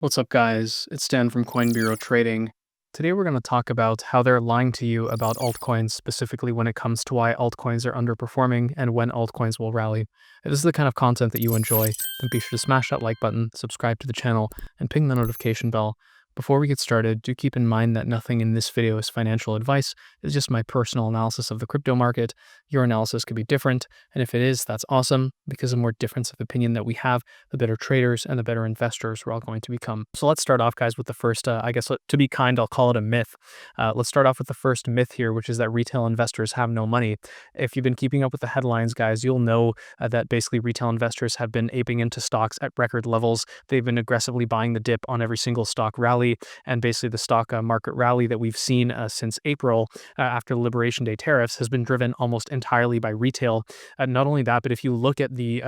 What's up, guys? It's Dan from Coin Bureau Trading. Today, we're going to talk about how they're lying to you about altcoins, specifically when it comes to why altcoins are underperforming and when altcoins will rally. If this is the kind of content that you enjoy, then be sure to smash that like button, subscribe to the channel, and ping the notification bell. Before we get started, do keep in mind that nothing in this video is financial advice. It's just my personal analysis of the crypto market. Your analysis could be different, and if it is, that's awesome, because the more difference of opinion that we have, the better traders and the better investors we're all going to become. So let's start off, guys, with the first, to be kind, I'll call it a myth. Let's start off with the first myth here, which is that retail investors have no money. If you've been keeping up with the headlines, guys, you'll know that basically retail investors have been aping into stocks at record levels. They've been aggressively buying the dip on every single stock rally, and basically the stock market rally that we've seen since April after the Liberation Day tariffs has been driven almost entirely by retail. Not only that, but if you look at the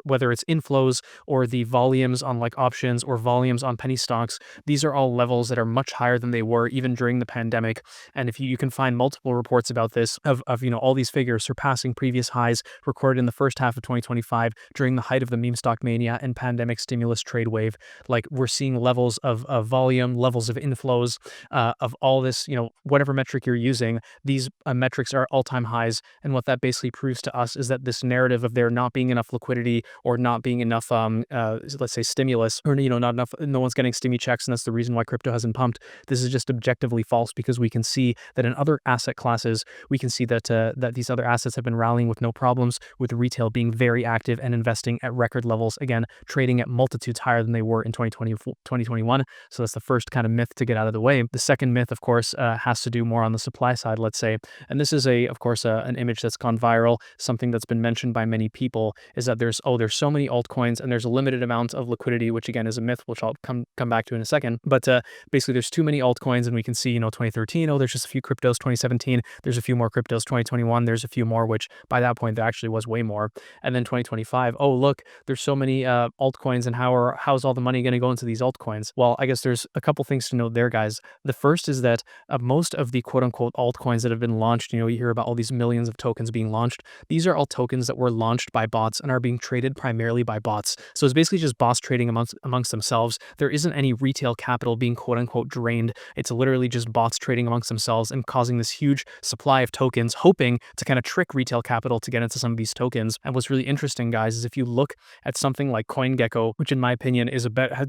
whether it's inflows or the volumes on like options or volumes on penny stocks, these are all levels that are much higher than they were even during the pandemic. And if you can find multiple reports about this of all these figures surpassing previous highs recorded in the first half of 2025 during the height of the meme stock mania and pandemic stimulus trade wave. Like, we're seeing levels of volume, levels of inflows, of all this, whatever metric you're using, these metrics are all-time highs. And what that basically proves to us is that this narrative of there not being enough liquidity or not being enough, let's say, stimulus, or, not enough, no one's getting stimmy checks, and that's the reason why crypto hasn't pumped. This is just objectively false, because we can see that in other asset classes, we can see that that these other assets have been rallying with no problems, with retail being very active and investing at record levels, again, trading at multitudes higher than they were in 2021. So that's the first kind of myth to get out of the way. The second myth, of course, has to do more on the supply side, let's say. And this is of course, an image that's gone viral. Something that's been mentioned by many people is that there's so many altcoins and there's a limited amount of liquidity, which again is a myth, which I'll come back to in a second. But basically, there's too many altcoins, and we can see, 2013, there's just a few cryptos. 2017, there's a few more cryptos. 2021, there's a few more, which by that point there actually was way more. And then 2025, oh look, there's so many altcoins, and how's all the money going to go into these altcoins? Well, I guess there's a couple things to note there, guys. The first is that most of the quote-unquote altcoins that have been launched, you hear about all these millions of tokens being launched. These are all tokens that were launched by bots and are being traded primarily by bots. So it's basically just bots trading amongst themselves. There isn't any retail capital being quote-unquote drained. It's literally just bots trading amongst themselves and causing this huge supply of tokens, hoping to kind of trick retail capital to get into some of these tokens. And what's really interesting, guys, is if you look at something like CoinGecko, which in my opinion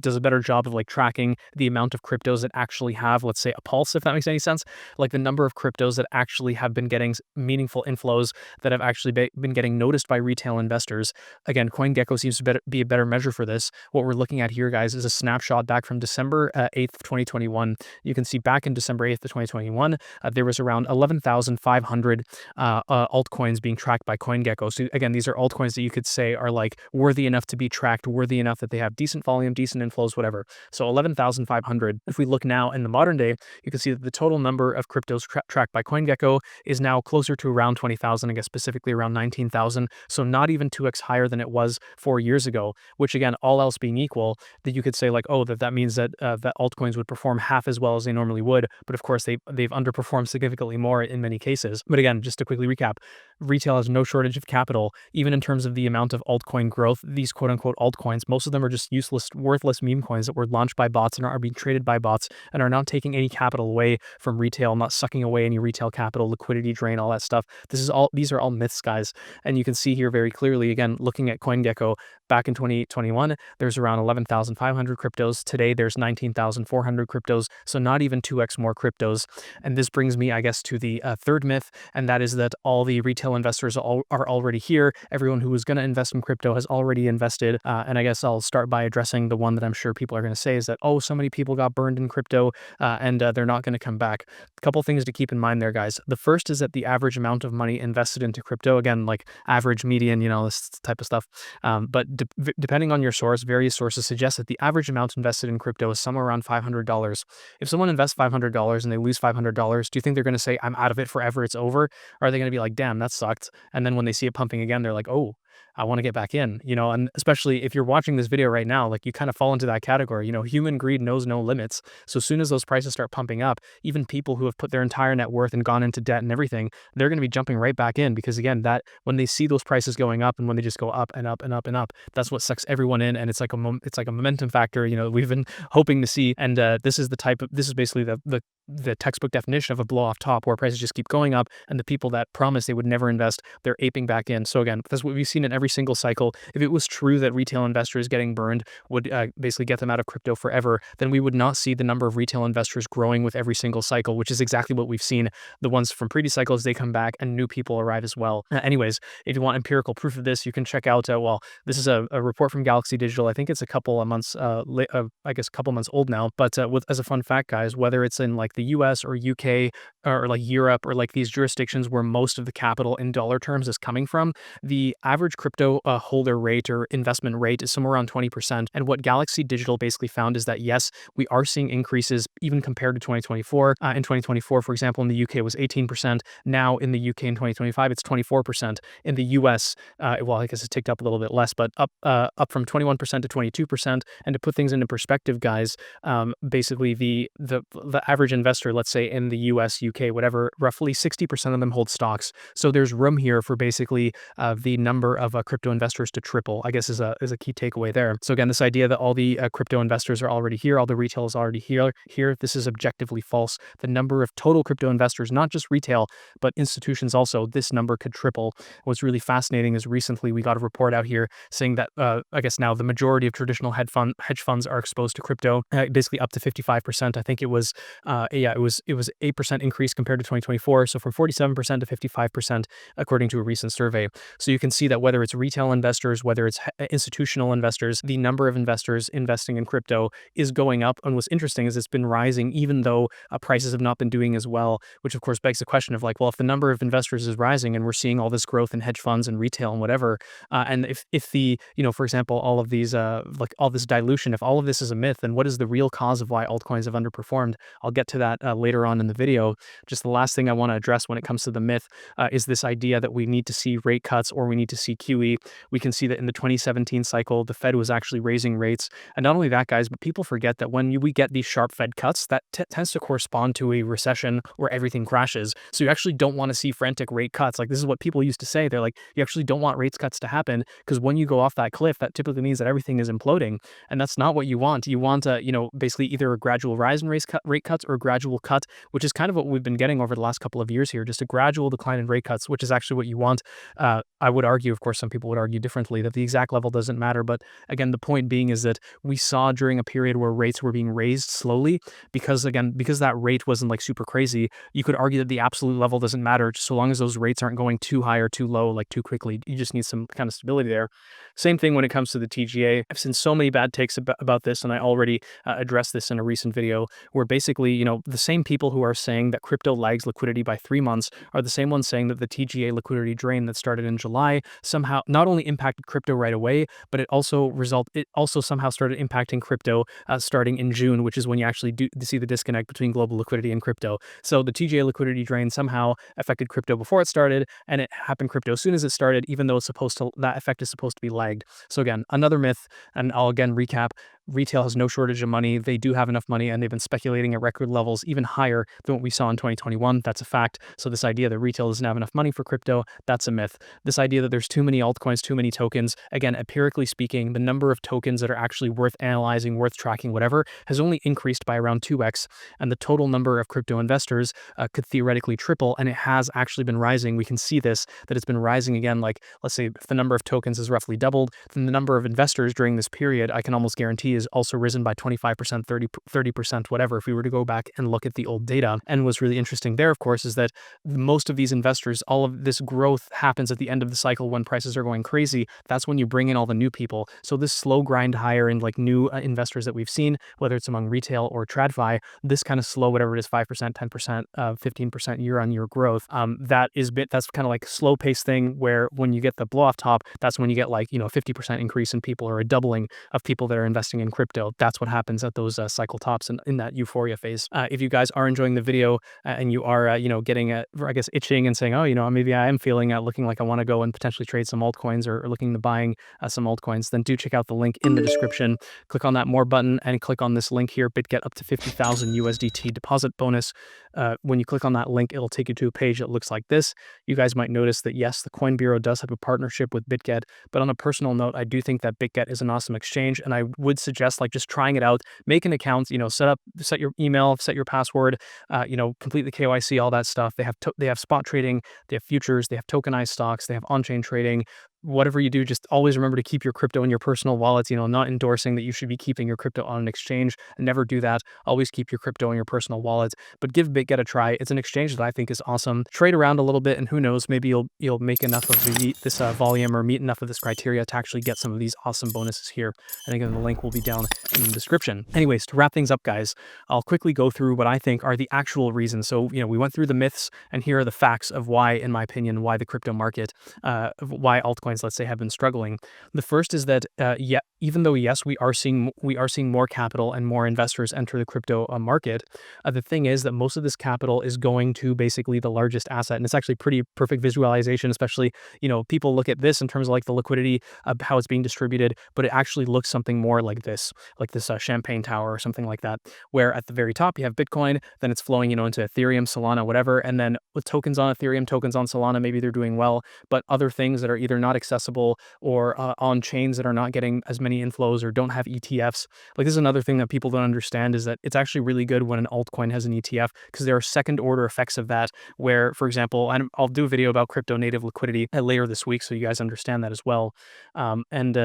does a better job of like tracking the amount of cryptos that actually have, let's say, a pulse, if that makes any sense, like the number of cryptos that actually have been getting meaningful inflows, that have actually been getting noticed by retail investors. Again, CoinGecko seems to be a better measure for this. What we're looking at here, guys, is a snapshot back from December 8th, 2021. You can see back in December 8th of 2021, there was around 11,500 altcoins being tracked by CoinGecko. So again, these are altcoins that you could say are like worthy enough to be tracked, worthy enough that they have decent volume, decent inflows, whatever. So 11,500. If we look now in the modern day, you can see that the total number of cryptos tracked by CoinGecko is now closer to around 20,000, I guess specifically around 19,000. So not even 2x higher than it was 4 years ago, which again, all else being equal, that you could say like, oh, that means that that altcoins would perform half as well as they normally would. But of course, they've underperformed significantly more in many cases. But again, just to quickly recap, retail has no shortage of capital. Even in terms of the amount of altcoin growth, these quote unquote altcoins, most of them are just useless, worthless meme coins that were launched by bots and are being traded by bots and are not taking any capital away from retail, not sucking away any retail capital, liquidity drain, all that stuff. These are all myths, guys. And you can see here very clearly, again, looking at CoinGecko back in 2021, there's around 11,500 cryptos. Today, there's 19,400 cryptos. So not even 2x more cryptos. And this brings me, I guess, to the third myth, and that is that all the retail investors are already here. Everyone who was going to invest in crypto has already invested. And I guess I'll start by addressing the one that I'm sure people are going to say is that, oh, so many people got burned in crypto and they're not going to come back. A couple things to keep in mind there, guys. The first is that the average amount of money invested into crypto, again, like average, median, this type of stuff. But depending on your source, various sources suggest that the average amount invested in crypto is somewhere around $500. If someone invests $500 and they lose $500, do you think they're going to say, I'm out of it forever, it's over? Or are they going to be like, damn, that sucked? And then when they see it pumping again, they're like, oh. I want to get back in, and especially if you're watching this video right now, like you kind of fall into that category. Human greed knows no limits. So as soon as those prices start pumping up, even people who have put their entire net worth and gone into debt and everything, they're going to be jumping right back in because again, that when they see those prices going up and when they just go up and up and up and up, that's what sucks everyone in, and it's like a momentum factor. We've been hoping to see, and this is basically the textbook definition of a blow off top where prices just keep going up and the people that promised they would never invest, they're aping back in. So again, that's what we've seen in every single cycle. If it was true that retail investors getting burned would basically get them out of crypto forever, then we would not see the number of retail investors growing with every single cycle, which is exactly what we've seen. The ones from previous cycles, they come back and new people arrive as well. Anyways, if you want empirical proof of this, you can check out, this is a report from Galaxy Digital. I think it's a couple of months, I guess a couple months old now, but as a fun fact, guys, whether it's in like the US or UK or like Europe or like these jurisdictions where most of the capital in dollar terms is coming from, the average crypto holder rate or investment rate is somewhere around 20%. And what Galaxy Digital basically found is that, yes, we are seeing increases even compared to 2024. In 2024, for example, in the UK it was 18%. Now in the UK in 2025, it's 24%. In the US, I guess it ticked up a little bit less, but up from 21% to 22%. And to put things into perspective, guys, basically the average investor, let's say in the US, UK, whatever, roughly 60% of them hold stocks. So there's room here for basically the number of crypto investors to triple, I guess is a key takeaway there. So again, this idea that all the crypto investors are already here, all the retail is already here, this is objectively false. The number of total crypto investors, not just retail, but institutions also, this number could triple. What's really fascinating is recently we got a report out here saying that I guess now the majority of traditional hedge funds are exposed to crypto, basically up to 55%. I think it was 8% increase compared to 2024. So from 47% to 55%, according to a recent survey. So you can see that whether it's retail investors, whether it's institutional investors, the number of investors investing in crypto is going up. And what's interesting is it's been rising even though prices have not been doing as well, which of course begs the question of like, well, if the number of investors is rising and we're seeing all this growth in hedge funds and retail and whatever, and if the, for example, all of these, like all this dilution, if all of this is a myth, then what is the real cause of why altcoins have underperformed? I'll get to that later on in the video. Just the last thing I want to address when it comes to the myth is this idea that we need to see rate cuts or we need to see QE. We can see that in the 2017 cycle, the Fed was actually raising rates. And not only that, guys, but people forget that when we get these sharp Fed cuts, that tends to correspond to a recession where everything crashes. So you actually don't want to see frantic rate cuts. Like this is what people used to say. They're like, you actually don't want rates cuts to happen because when you go off that cliff, that typically means that everything is imploding. And that's not what you want. You want, basically either a gradual rise in rate cuts or a gradual cut, which is kind of what we've been getting over the last couple of years here, just a gradual decline in rate cuts, which is actually what you want. I would argue, of course, some people would argue differently, that the exact level doesn't matter. But again, the point being is that we saw during a period where rates were being raised slowly, because that rate wasn't like super crazy, you could argue that the absolute level doesn't matter, just so long as those rates aren't going too high or too low, like too quickly. You just need some kind of stability there. Same thing when it comes to the TGA. I've seen so many bad takes about this, and I already addressed this in a recent video, where basically, the same people who are saying that crypto lags liquidity by 3 months are the same ones saying that the TGA liquidity drain that started in July somehow not only impacted crypto right away, but it also somehow started impacting crypto starting in June, which is when you actually do see the disconnect between global liquidity and crypto. So the TGA liquidity drain somehow affected crypto before it started, and it happened crypto as soon as it started, even though that effect is supposed to be lagged. So again, another myth, and I'll again recap. Retail has no shortage of money. They do have enough money, and they've been speculating at record levels, even higher than what we saw in 2021. That's a fact. So this idea that retail doesn't have enough money for crypto, that's a myth. This idea that there's too many altcoins, too many tokens, again, empirically speaking, the number of tokens that are actually worth analyzing, worth tracking, whatever, has only increased by around 2x, and the total number of crypto investors could theoretically triple, and it has actually been rising. We can see this, that it's been rising again. Like, let's say if the number of tokens is roughly doubled, then the number of investors during this period, I can almost guarantee, is also risen by 25%, 30%, whatever, if we were to go back and look at the old data. And what's really interesting there, of course, is that most of these investors, all of this growth happens at the end of the cycle when prices are going crazy. That's when you bring in all the new people. So this slow grind higher in like new investors that we've seen, whether it's among retail or TradFi, this kind of slow, whatever it is, 5%, 10%, 15% year-on-year growth, that's kind of like slow pace thing, where when you get the blow off top, that's when you get like, 50% increase in people or a doubling of people that are investing in in crypto. That's what happens at those cycle tops and in that euphoria phase. If you guys are enjoying the video and you are, getting, I guess, itching and saying, oh, maybe I am feeling looking like I want to go and potentially trade some altcoins or looking to buying some altcoins, then do check out the link in the description. Click on that more button and click on this link here, BitGet up to 50,000 USDT deposit bonus. When you click on that link, it'll take you to a page that looks like this. You guys might notice that, yes, the Coin Bureau does have a partnership with BitGet, but on a personal note, I do think that BitGet is an awesome exchange, and I would suggest just trying it out. Make an account, set your email, set your password, complete the KYC, all that stuff. They have spot trading, they have futures, they have tokenized stocks, they have on-chain trading. Whatever you do, just always remember to keep your crypto in your personal wallet. Not endorsing that you should be keeping your crypto on an exchange. Never do that. Always keep your crypto in your personal wallet. But give BitGet a try. It's an exchange that I think is awesome. Trade around a little bit, and who knows, maybe you'll make enough of this volume or meet enough of this criteria to actually get some of these awesome bonuses here. And again, the link will be down in the description. Anyways, to wrap things up, guys, I'll quickly go through what I think are the actual reasons. So, we went through the myths, and here are the facts of why, in my opinion, why the crypto market, why altcoins, let's say, have been struggling. The first is that, even though, yes, we are seeing more capital and more investors enter the crypto market, the thing is that most of this capital is going to basically the largest asset. And it's actually pretty perfect visualization, especially, people look at this in terms of the liquidity, how it's being distributed, but it actually looks something more like this champagne tower or something like that, where at the very top you have Bitcoin, then it's flowing, into Ethereum, Solana, whatever. And then with tokens on Ethereum, tokens on Solana, maybe they're doing well, but other things that are either not accessible or on chains that are not getting as many inflows or don't have ETFs. This is another thing that people don't understand, is that it's actually really good when an altcoin has an ETF, because there are second order effects of that, where, for example, and I'll do a video about crypto native liquidity later this week, so you guys understand that as well. And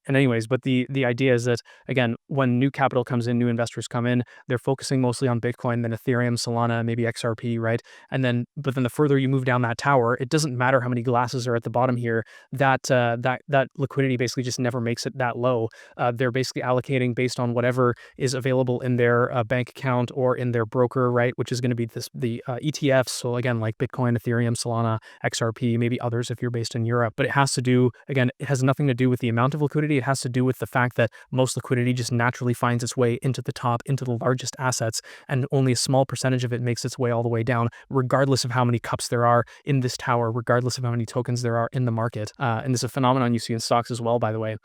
anyways, but the idea is that, again, when new capital comes in, new investors come in, they're focusing mostly on Bitcoin, then Ethereum, Solana, maybe XRP, right? But then the further you move down that tower, it doesn't matter how many glasses are at the bottom here, that liquidity basically just never makes it that low. They're basically allocating based on whatever is available in their bank account or in their broker, right? Which is going to be the ETFs. So again, like Bitcoin, Ethereum, Solana, XRP, maybe others if you're based in Europe. But it has nothing to do with the amount of liquidity. It has to do with the fact that most liquidity just naturally finds its way into the top, into the largest assets, and only a small percentage of it makes its way all the way down, regardless of how many cups there are in this tower, regardless of how many tokens there are in the market. And this is a phenomenon you see in stocks as well, by the way.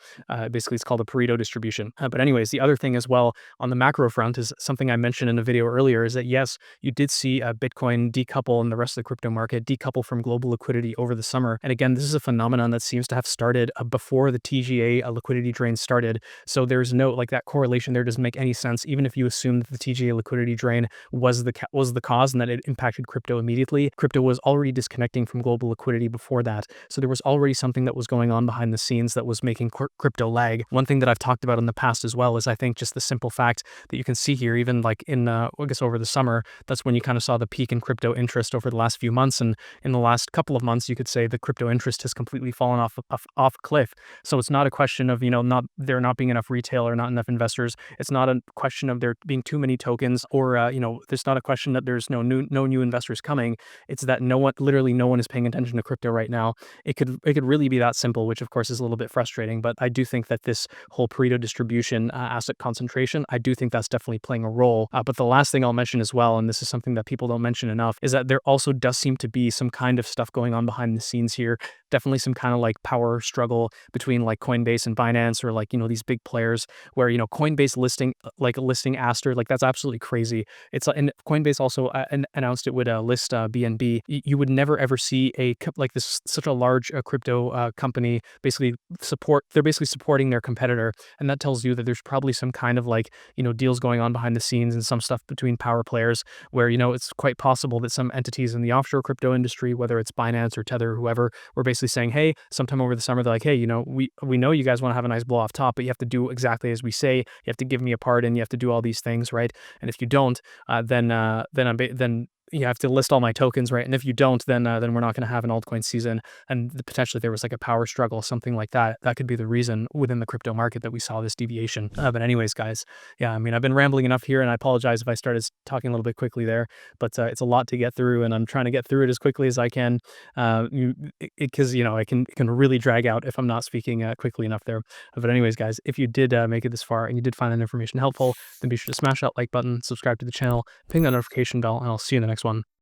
Basically, it's called a Pareto distribution. But anyways, the other thing as well on the macro front is something I mentioned in a video earlier, is that, yes, you did see Bitcoin decouple and the rest of the crypto market decouple from global liquidity over the summer. And again, this is a phenomenon that seems to have started before the TGA liquidity drain started. So there's no, that correlation there doesn't make any sense, even if you assume that the TGA liquidity drain was the cause and that it impacted crypto immediately. Crypto was already disconnecting from global liquidity before that. So there was already something that was going on behind the scenes that was making crypto lag. One thing that I've talked about in the past as well is, I think, just the simple fact that you can see here, even in, I guess, over the summer, that's when you kind of saw the peak in crypto interest over the last few months. And in the last couple of months, you could say the crypto interest has completely fallen off a cliff. So it's not a question of, there not being enough retail or not enough investors. It's not a question of there being too many tokens, or, there's not a question that there's no new investors coming. It's that literally no one is paying attention to crypto right now. It could really be that simple, which of course is a little bit frustrating, but I do think that this whole Pareto distribution, asset concentration, I do think that's definitely playing a role. But the last thing I'll mention as well, and this is something that people don't mention enough, is that there also does seem to be some kind of stuff going on behind the scenes here. Definitely some kind of power struggle between Coinbase and Binance, or these big players, where Coinbase listing Aster, that's absolutely crazy. It's and Coinbase also announced it would list BNB. You would never ever see such a large crypto company they're basically supporting their competitor, and that tells you that there's probably some kind of deals going on behind the scenes and some stuff between power players, where it's quite possible that some entities in the offshore crypto industry, whether it's Binance or Tether or whoever, were basically saying, hey, sometime over the summer, they're like, hey, we know you guys want to have a nice blow off top, but you have to do exactly as we say. You have to give me a pardon. You have to do all these things, right? And if you don't, then you have to list all my tokens, right? And if you don't, then we're not going to have an altcoin season. And potentially there was like a power struggle, something like that. That could be the reason within the crypto market that we saw this deviation. But anyways, guys, yeah, I mean, I've been rambling enough here, and I apologize if I started talking a little bit quickly there, but it's a lot to get through, and I'm trying to get through it as quickly as I can. Because it can really drag out if I'm not speaking quickly enough there. But anyways, guys, if you did make it this far and you did find that information helpful, then be sure to smash that like button, subscribe to the channel, ping that notification bell, and I'll see you in the next one.